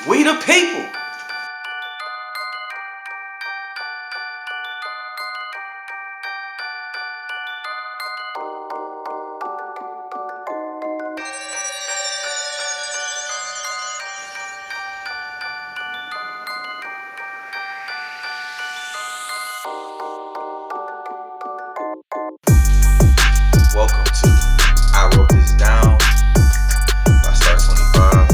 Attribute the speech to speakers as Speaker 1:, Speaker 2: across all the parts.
Speaker 1: We the people. Welcome to I Wrote This Down by Star 25.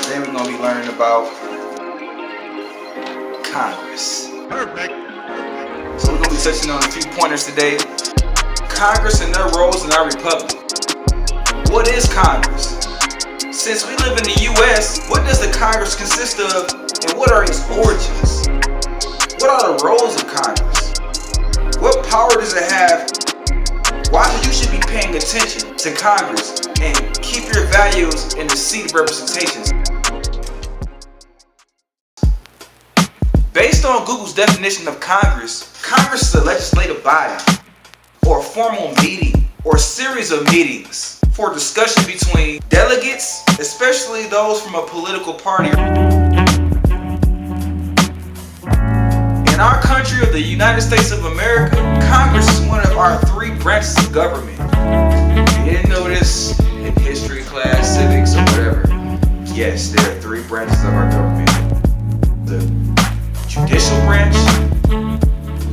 Speaker 1: Today we're going to be learning about Congress.
Speaker 2: Perfect.
Speaker 1: So we're going to be touching on a few pointers today. Congress and their roles in our republic. What is Congress? Since we live in the U.S., what does the Congress consist of and what are its origins? What are the roles of Congress? What power does it have? Why you should be paying attention to Congress and keep your values in the seat of representations? Based on Google's definition of Congress, Congress is a legislative body, or a formal meeting, or series of meetings for discussion between delegates, especially those from a political party. In our country of the United States of America, Congress is one of our three branches of government. If you didn't know this in history class, civics, or whatever, yes, there are three branches of our government. The judicial branch,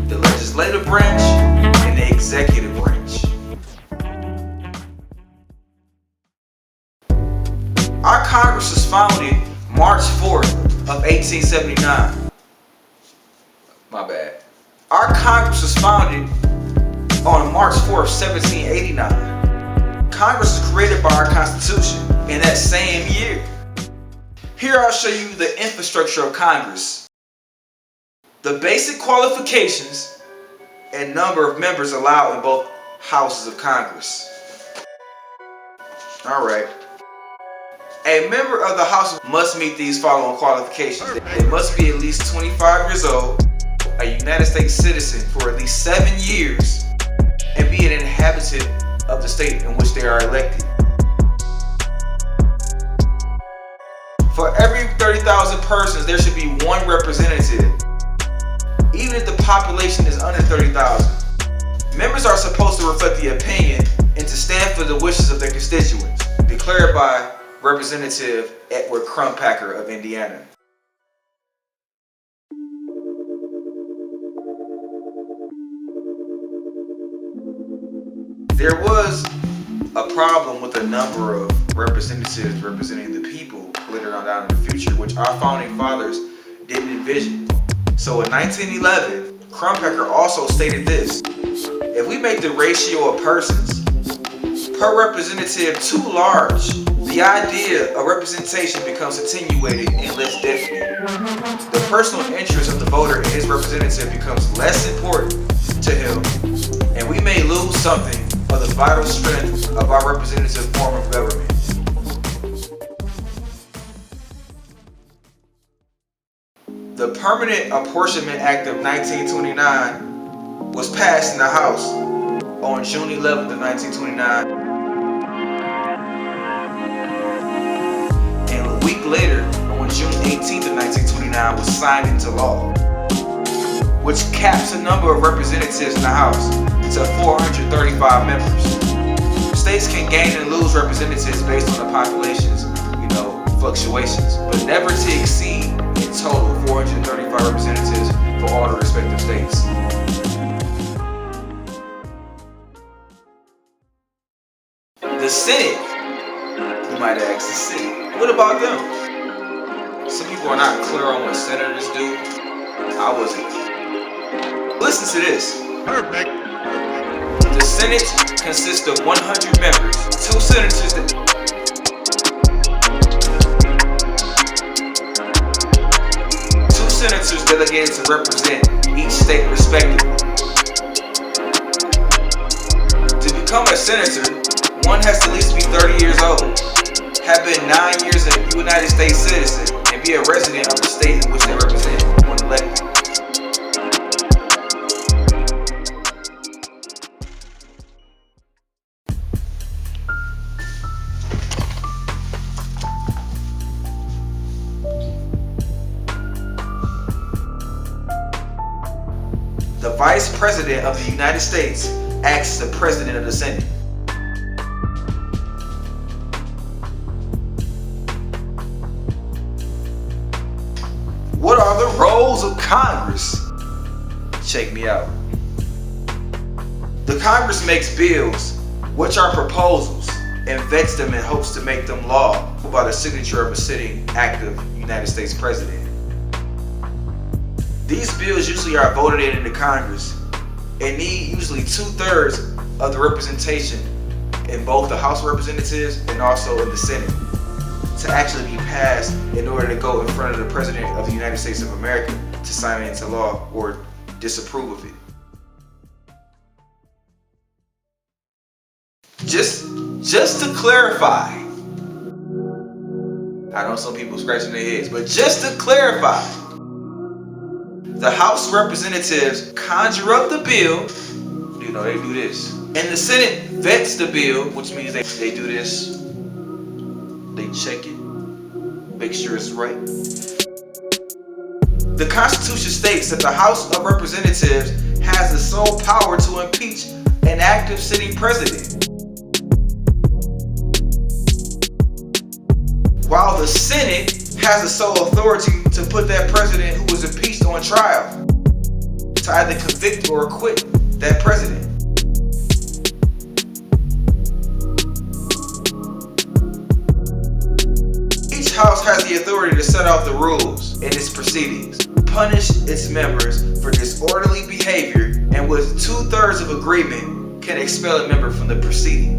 Speaker 1: the legislative branch, and the executive branch. Our Congress was founded March 4th of 1879. My bad. Our Congress was founded on March 4th, 1789. Congress was created by our Constitution in that same year. Here I'll show you the infrastructure of Congress. The basic qualifications and number of members allowed in both houses of Congress. Alright. A member of the House must meet these following qualifications. They must be at least 25 years old, a United States citizen for at least 7 years, and be an inhabitant of the state in which they are elected. For every 30,000 persons, there should be one representative, even if the population is under 30,000. Members are supposed to reflect the opinion and to stand for the wishes of their constituents, declared by Representative Edward Crumpacker of Indiana. There was a problem with the number of representatives representing the people later on down in the future, which our founding fathers didn't envision. So in 1911, Crumpacker also stated this: if we make the ratio of persons per representative too large, the idea of representation becomes attenuated and less definite. The personal interest of the voter and his representative becomes less important to him, and we may lose something of the vital strength of our representative form of government. The Permanent Apportionment Act of 1929 was passed in the House on June 11th of 1929. And a week later, on June 18th of 1929, was signed into law, which caps the number of representatives in the House to 435 members. States can gain and lose representatives based on the population's, fluctuations, but never to exceed in total 435 representatives for all the respective states. The Senate, you might ask, the Senate, what about them? Some people are not clear on what senators do. I wasn't. Listen to this.
Speaker 2: Perfect.
Speaker 1: The Senate consists of 100 members, 2 senators delegated to represent each state senator, one has to at least be 30 years old, have been 9 years a United States citizen, and be a resident of the state in which they represent when elected. The Vice President of the United States acts as the President of the Senate. What are the roles of Congress? Check me out. The Congress makes bills, which are proposals, and vets them in hopes to make them law by the signature of a sitting active United States President. These bills usually are voted into Congress and need usually 2/3 of the representation in both the House of Representatives and also in the Senate to actually be passed in order to go in front of the President of the United States of America to sign it into law or disapprove of it. Just to clarify, I know some people scratching their heads, but just to clarify, the House of Representatives conjure up the bill, they do this. And the Senate vets the bill, which means they do this. They check it, make sure it's right. The Constitution states that the House of Representatives has the sole power to impeach an active sitting president, while the Senate has the sole authority to put that president who was impeached on trial to either convict or acquit that president. Each house has the authority to set out the rules in its proceedings, punish its members for disorderly behavior, and with 2/3 of agreement can expel a member from the proceeding.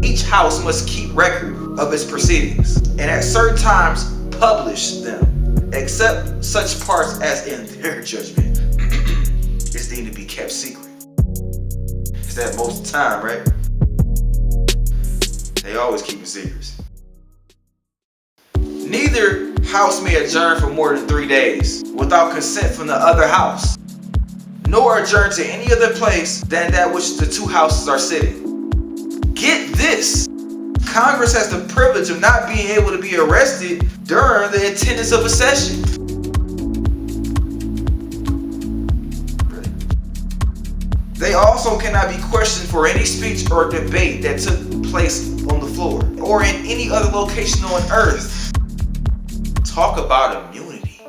Speaker 1: Each house must keep record of its proceedings and at certain times publish them, except such parts as in their judgment is deemed to be kept secret. Is that most of the time, right? They always keep it secret. Neither house may adjourn for more than 3 days without consent from the other house, nor adjourn to any other place than that which the two houses are sitting. Get this! Congress has the privilege of not being able to be arrested during the attendance of a session. They also cannot be questioned for any speech or debate that took place on the floor or in any other location on earth. Talk about immunity.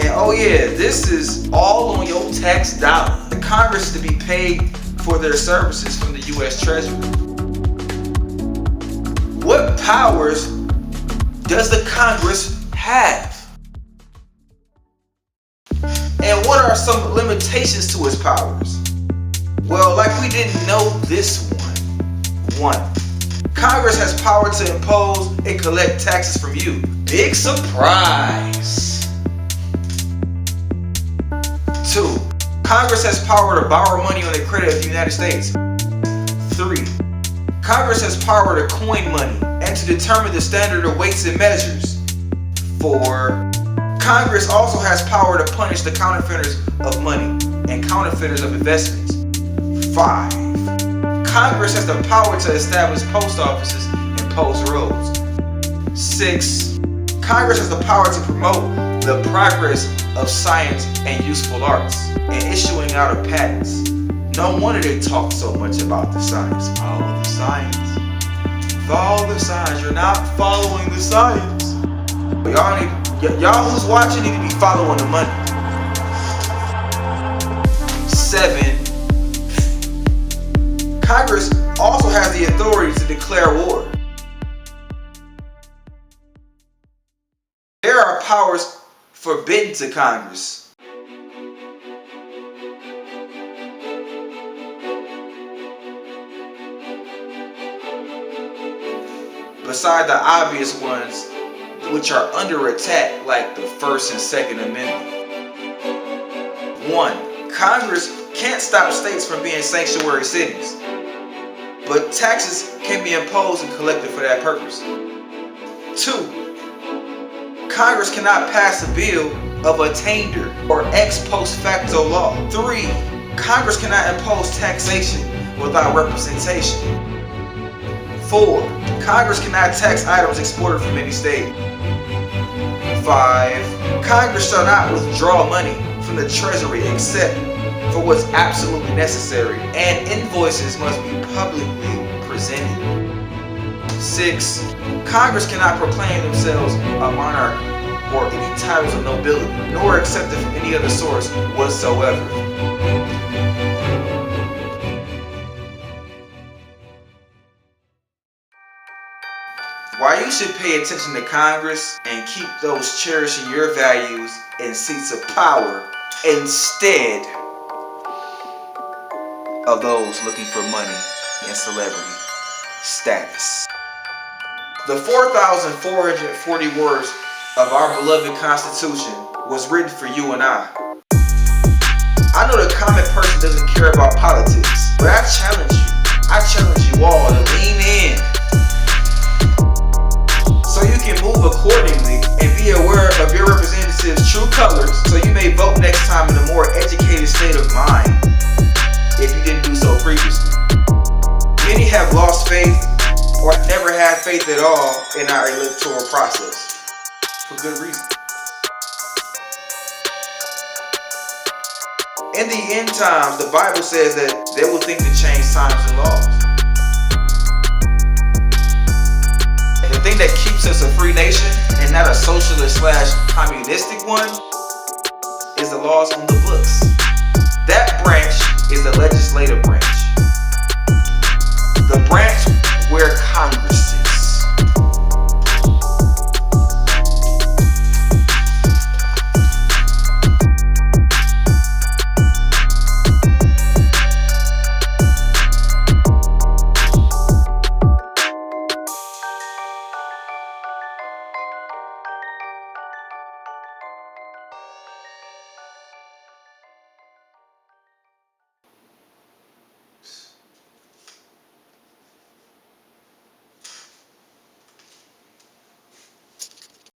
Speaker 1: And oh yeah, this is all on your tax dollar. The Congress is to be paid for their services from the U.S. Treasury. What powers does the Congress have? And what are some limitations to its powers? Well, like we didn't know this one. Congress has power to impose and collect taxes from you. Big surprise. 2. Congress has power to borrow money on the credit of the United States. 3. Congress has power to coin money and to determine the standard of weights and measures. 4. Congress also has power to punish the counterfeiters of money and counterfeiters of investments. 5. Congress has the power to establish post offices and post roads. 6. Congress has the power to promote the progress of science and useful arts and issuing out of patents. No wonder they talk so much about the science. Follow the science. Follow the science. You're not following the science. Y'all who's watching need to be following the money. 7. Congress also has the authority to declare war. There are powers forbidden to Congress. Beside the obvious ones which are under attack, like the First and Second Amendment. 1. Congress can't stop states from being sanctuary cities, but taxes can be imposed and collected for that purpose. 2. Congress cannot pass a bill of attainder or ex post facto law. 3. Congress cannot impose taxation without representation. 4. Congress cannot tax items exported from any state. 5. Congress shall not withdraw money from the Treasury except for what's absolutely necessary, and invoices must be publicly presented. 6. Congress cannot proclaim themselves a monarch or any titles of nobility, nor accept it from any other source whatsoever. Why you should pay attention to Congress and keep those cherishing your values and seats of power instead of those looking for money and celebrity status. The 4,440 words of our beloved Constitution was written for you and I. I know the common person doesn't care about politics, but I challenge you all to lean in so you can move accordingly and be aware of your representative's true colors, so you may vote next time in a more educated state of mind if you didn't do so previously. Many have lost faith or never had faith at all in our electoral process, for good reason. In the end times, the Bible says that they will think to change times and laws. The thing that keeps us a free nation and not a socialist / communistic one is the laws on the books. That branch is the legislative branch. The branch where Congress